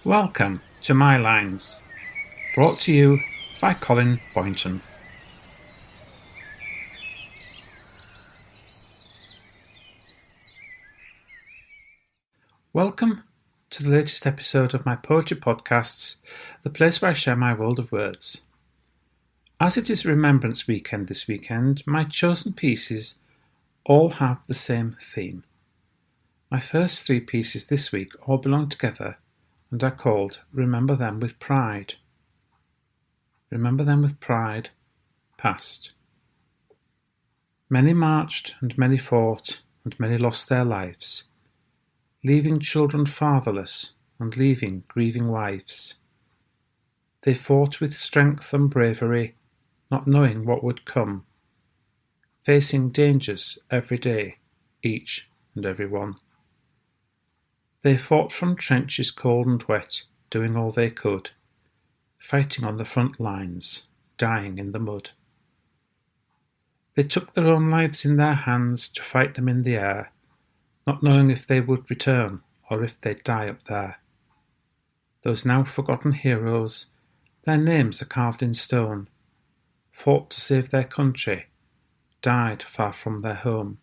Welcome to My Lines, brought to you by Colin Boynton. Welcome to the latest episode of my poetry podcasts, the place where I share my world of words. As it is Remembrance weekend this weekend, my chosen pieces all have the same theme. My first three pieces this week all belong together and are called Remember Them with Pride. Remember them with pride, past. Many marched and many fought and many lost their lives, leaving children fatherless and leaving grieving wives. They fought with strength and bravery, not knowing what would come, facing dangers every day, each and every one. They fought from trenches cold and wet, doing all they could, fighting on the front lines, dying in the mud. They took their own lives in their hands to fight them in the air, not knowing if they would return or if they'd die up there. Those now forgotten heroes, their names are carved in stone, fought to save their country, died far from their home.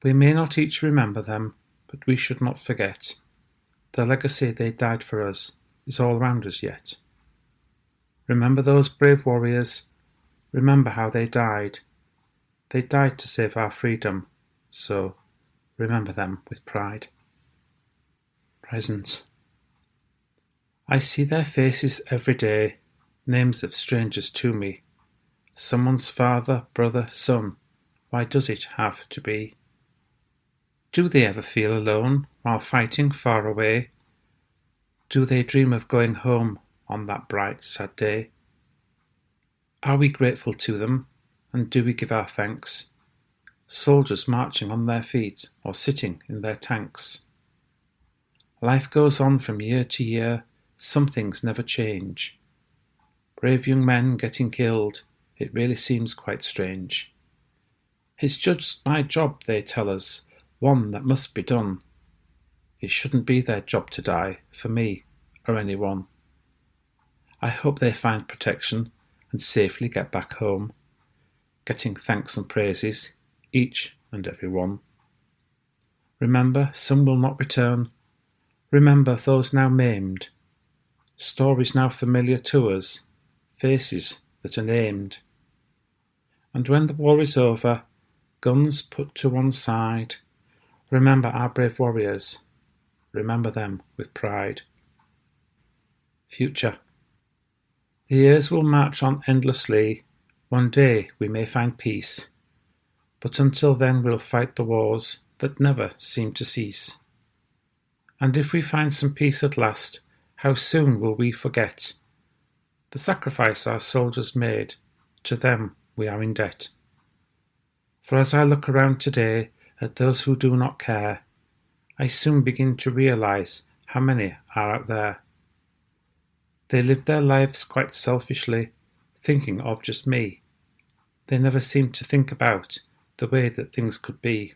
We may not each remember them, but we should not forget. The legacy they died for us is all around us yet. Remember those brave warriors, remember how they died. They died to save our freedom, so remember them with pride. Present. I see their faces every day, names of strangers to me. Someone's father, brother, son, why does it have to be? Do they ever feel alone while fighting far away? Do they dream of going home on that bright, sad day? Are we grateful to them, and do we give our thanks? Soldiers marching on their feet or sitting in their tanks. Life goes on from year to year, some things never change. Brave young men getting killed, it really seems quite strange. It's just my job, they tell us, one that must be done. It shouldn't be their job to die, for me or anyone. I hope they find protection and safely get back home, getting thanks and praises, each and every one. Remember, some will not return. Remember those now maimed. Stories now familiar to us, faces that are named. And when the war is over, guns put to one side, remember our brave warriors, remember them with pride. Future. The years will march on endlessly, one day we may find peace, but until then we'll fight the wars that never seem to cease. And if we find some peace at last, how soon will we forget the sacrifice our soldiers made, to them we are in debt. For as I look around today at those who do not care, I soon begin to realise how many are out there. They live their lives quite selfishly, thinking of just me. They never seem to think about the way that things could be.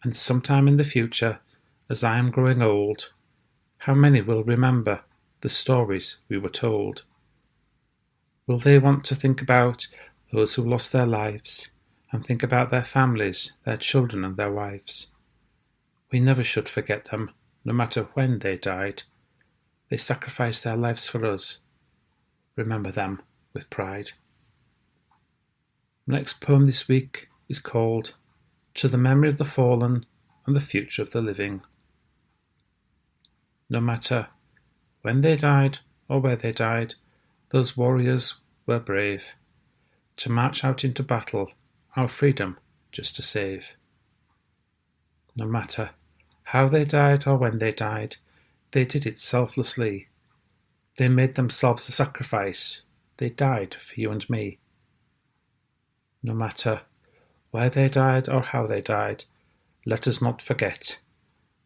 And sometime in the future, as I am growing old, how many will remember the stories we were told? Will they want to think about those who lost their lives, and think about their families, their children and their wives? We never should forget them, no matter when they died. They sacrificed their lives for us. Remember them with pride. My next poem this week is called To the Memory of the Fallen and the Future of the Living. No matter when they died or where they died, those warriors were brave to march out into battle, our freedom just to save. No matter how they died or when they died, they did it selflessly. They made themselves a sacrifice. They died for you and me. No matter where they died or how they died, let us not forget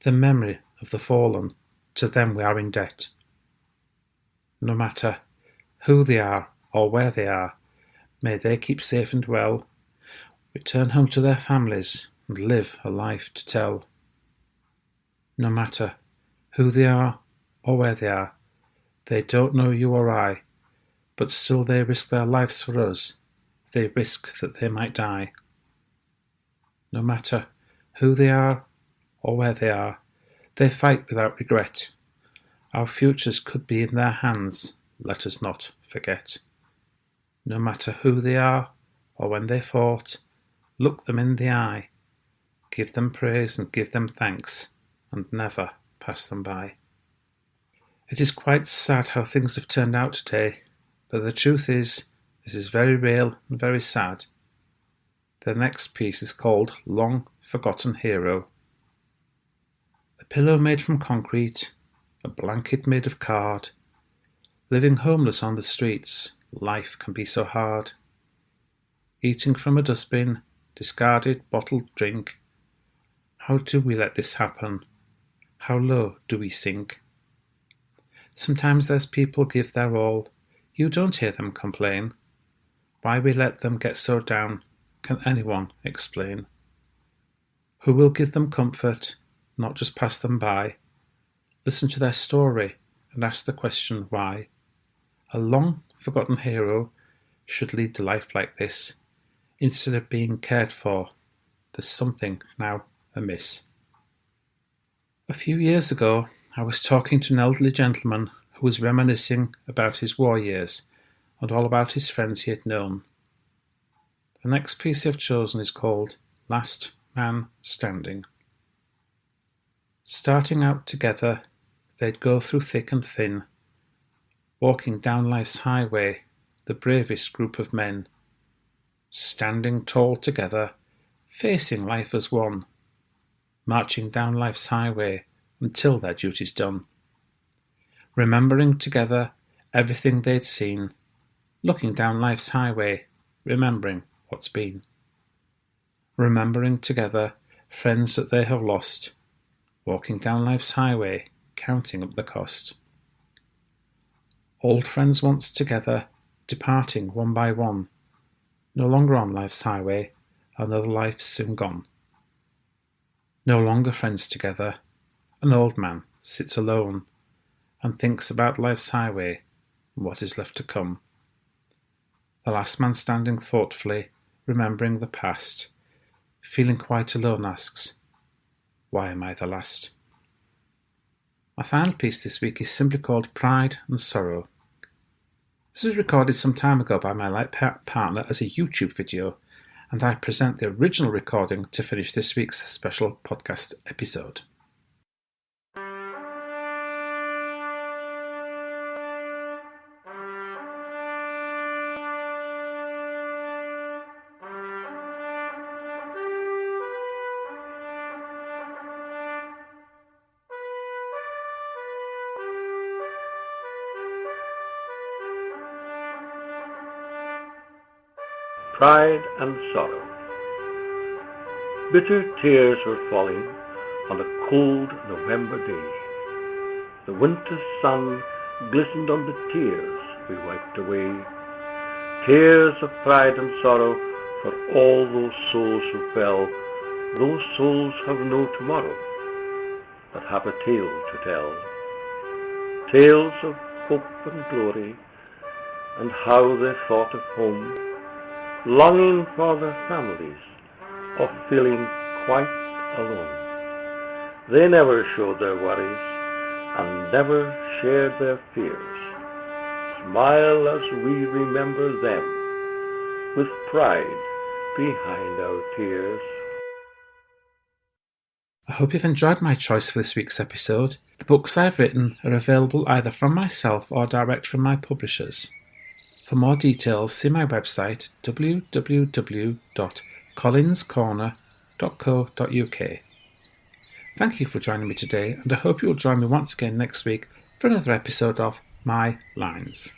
the memory of the fallen. To them we are in debt. No matter who they are or where they are, may they keep safe and well, return home to their families and live a life to tell. No matter who they are or where they are. They don't know you or I, but still they risk their lives for us. They risk that they might die. No matter who they are or where they are, they fight without regret. Our futures could be in their hands, let us not forget. No matter who they are or when they fought, look them in the eye, give them praise and give them thanks, and never pass them by. It is quite sad how things have turned out today, but the truth is, this is very real and very sad. The next piece is called Long Forgotten Hero. A pillow made from concrete, a blanket made of card. Living homeless on the streets, life can be so hard. Eating from a dustbin, discarded bottled drink. How do we let this happen? How low do we sink? Sometimes there's people give their all. You don't hear them complain. Why we let them get so down, can anyone explain? Who will give them comfort, not just pass them by? Listen to their story and ask the question why. A long-forgotten hero should lead a life like this. Instead of being cared for, there's something now amiss. A few years ago, I was talking to an elderly gentleman who was reminiscing about his war years and all about his friends he had known. The next piece I've chosen is called Last Man Standing. Starting out together, they'd go through thick and thin, walking down life's highway, the bravest group of men, standing tall together, facing life as one, marching down life's highway until their duty's done, remembering together everything they'd seen, looking down life's highway, remembering what's been. Remembering together friends that they have lost, walking down life's highway, counting up the cost. Old friends once together, departing one by one, no longer on life's highway, another life soon gone. No longer friends together, an old man sits alone and thinks about life's highway and what is left to come. The last man standing thoughtfully, remembering the past, feeling quite alone, asks, why am I the last? My final piece this week is simply called Pride and Sorrow. This was recorded some time ago by my late partner as a YouTube video, and I present the original recording to finish this week's special podcast episode. Pride and sorrow. Bitter tears were falling on a cold November day. The winter sun glistened on the tears we wiped away. Tears of pride and sorrow for all those souls who fell. Those souls have no tomorrow, but have a tale to tell. Tales of hope and glory, and how they thought of home, longing for their families, or feeling quite alone. They never showed their worries, and never shared their fears. Smile as we remember them, with pride behind our tears. I hope you've enjoyed my choice for this week's episode. The books I've written are available either from myself or direct from my publishers. For more details, see my website www.collinscorner.co.uk. Thank you for joining me today, and I hope you'll join me once again next week for another episode of My Lines.